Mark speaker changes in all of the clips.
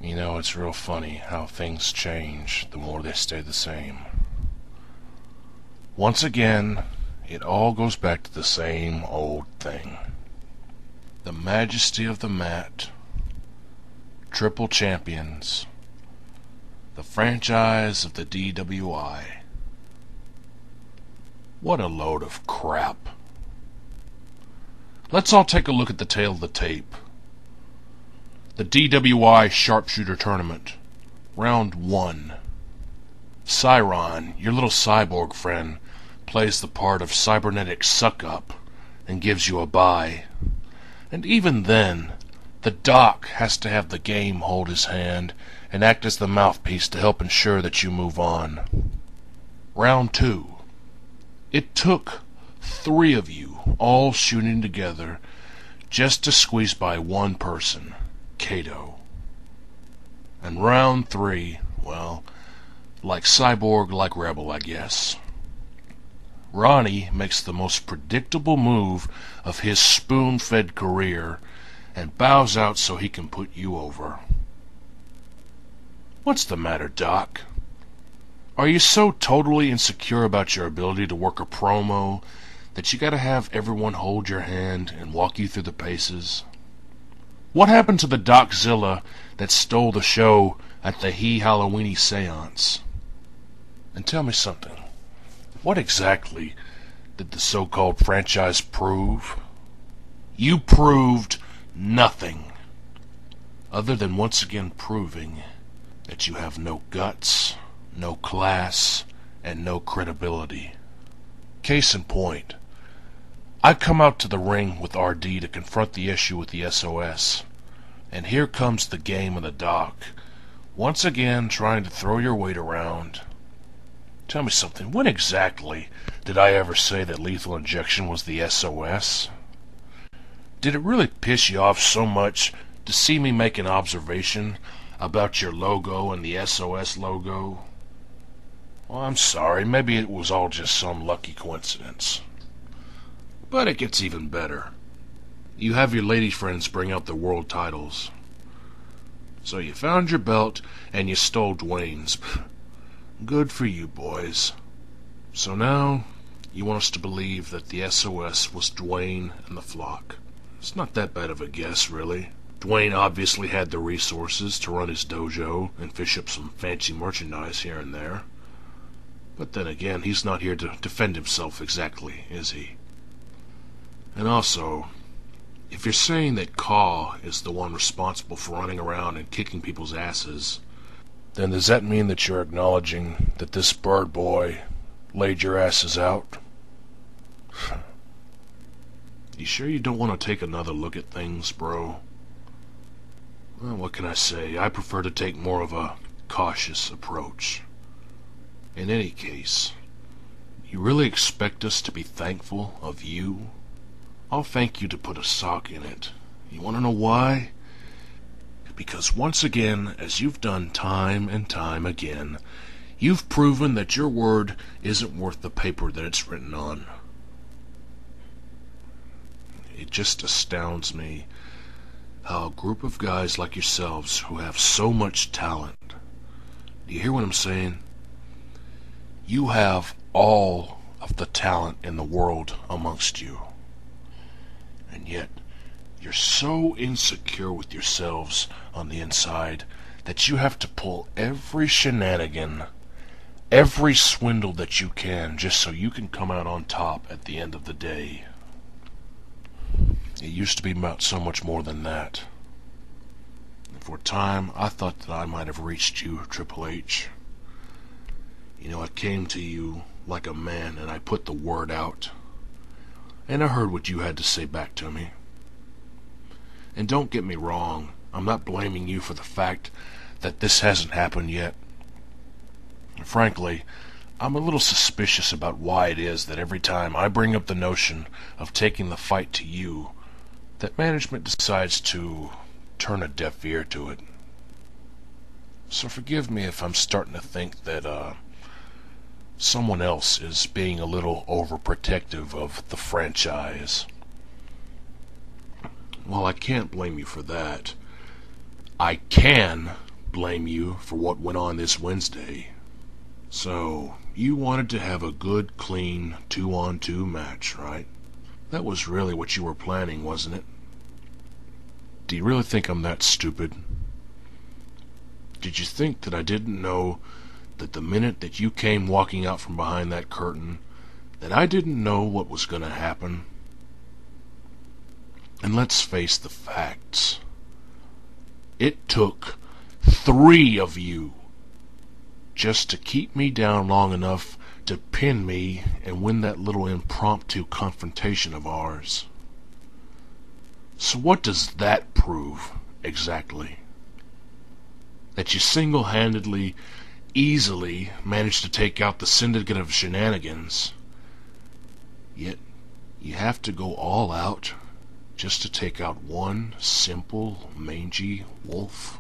Speaker 1: You know, it's real funny how things change the more they stay the same. Once again, it all goes back to the same old thing. The majesty of the mat, triple champions, the franchise of the DWI. What a load of crap. Let's all take a look at the tail of the tape. The DWI Sharpshooter Tournament, Round 1. Cyron, your little cyborg friend, plays the part of cybernetic suck-up and gives you a bye. And even then, the doc has to have the game hold his hand and act as the mouthpiece to help ensure that you move on. Round 2. It took 3 of you all shooting together just to squeeze by one person, Kato. And round 3, well, like Cyborg, like Rebel, I guess. Ronnie makes the most predictable move of his spoon-fed career and bows out so he can put you over. What's the matter, Doc? Are you so totally insecure about your ability to work a promo that you gotta have everyone hold your hand and walk you through the paces? What happened to the Doczilla that stole the show at the He Halloweeny seance? And tell me something. What exactly did the so-called franchise prove? You proved nothing, other than once again proving that you have no guts, no class, and no credibility. Case in point, I come out to the ring with RD to confront the issue with the SOS, and here comes the game of the doc, once again trying to throw your weight around. Tell me something, when exactly did I ever say that Lethal Injection was the SOS? Did it really piss you off so much to see me make an observation about your logo and the SOS logo? Well, I'm sorry, maybe it was all just some lucky coincidence. But it gets even better. You have your lady friends bring out the world titles. So you found your belt and you stole Dwayne's. Good for you, boys. So now you want us to believe that the SOS was Dwayne and the flock. It's not that bad of a guess, really. Dwayne obviously had the resources to run his dojo and fish up some fancy merchandise here and there. But then again, he's not here to defend himself exactly, is he? And also, if you're saying that Caw is the one responsible for running around and kicking people's asses, then does that mean that you're acknowledging that this bird boy laid your asses out? You sure you don't want to take another look at things, bro? Well, what can I say? I prefer to take more of a cautious approach. In any case, you really expect us to be thankful of you? I'll thank you to put a sock in it. You want to know why? Because once again, as you've done time and time again, you've proven that your word isn't worth the paper that it's written on. It just astounds me how a group of guys like yourselves who have so much talent, do you hear what I'm saying? You have all of the talent in the world amongst you. And yet, you're so insecure with yourselves on the inside that you have to pull every shenanigan, every swindle that you can, just so you can come out on top at the end of the day. It used to be about so much more than that. And for a time, I thought that I might have reached you, Triple H. You know, I came to you like a man and I put the word out. And I heard what you had to say back to me. And don't get me wrong, I'm not blaming you for the fact that this hasn't happened yet. Frankly, I'm a little suspicious about why it is that every time I bring up the notion of taking the fight to you, that management decides to turn a deaf ear to it. So forgive me if I'm starting to think that, someone else is being a little overprotective of the franchise. Well, I can't blame you for that. I can blame you for what went on this Wednesday. So, you wanted to have a good, clean 2-on-2 match, right? That was really what you were planning, wasn't it? Do you really think I'm that stupid? Did you think that I didn't know that the minute that you came walking out from behind that curtain, that I didn't know what was going to happen? And let's face the facts. It took 3 of you just to keep me down long enough to pin me and win that little impromptu confrontation of ours. So what does that prove, exactly? That you single-handedly, easily managed to take out the syndicate of shenanigans, yet you have to go all out just to take out one simple, mangy wolf?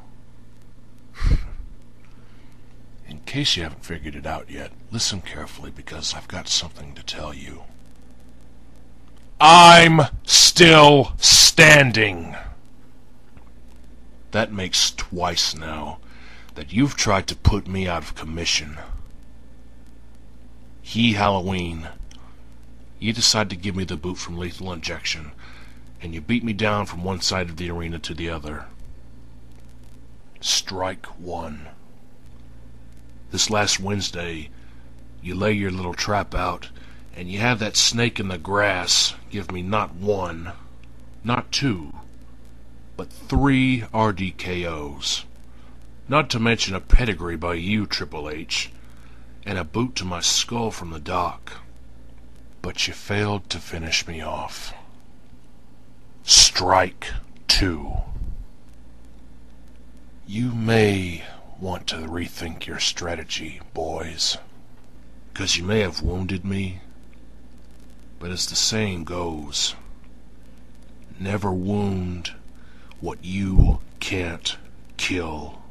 Speaker 1: In case you haven't figured it out yet, listen carefully, because I've got something to tell you. I'm still standing! That makes twice now that you've tried to put me out of commission. Halloween, you decided to give me the boot from Lethal Injection, and you beat me down from one side of the arena to the other. Strike 1. This last Wednesday, you lay your little trap out, and you have that snake in the grass give me not 1, not 2, but 3 RDKOs. Not to mention a pedigree by you, Triple H, and a boot to my skull from the dock. But you failed to finish me off. Strike 2. You may want to rethink your strategy, boys, 'cause you may have wounded me, but as the saying goes, never wound what you can't kill.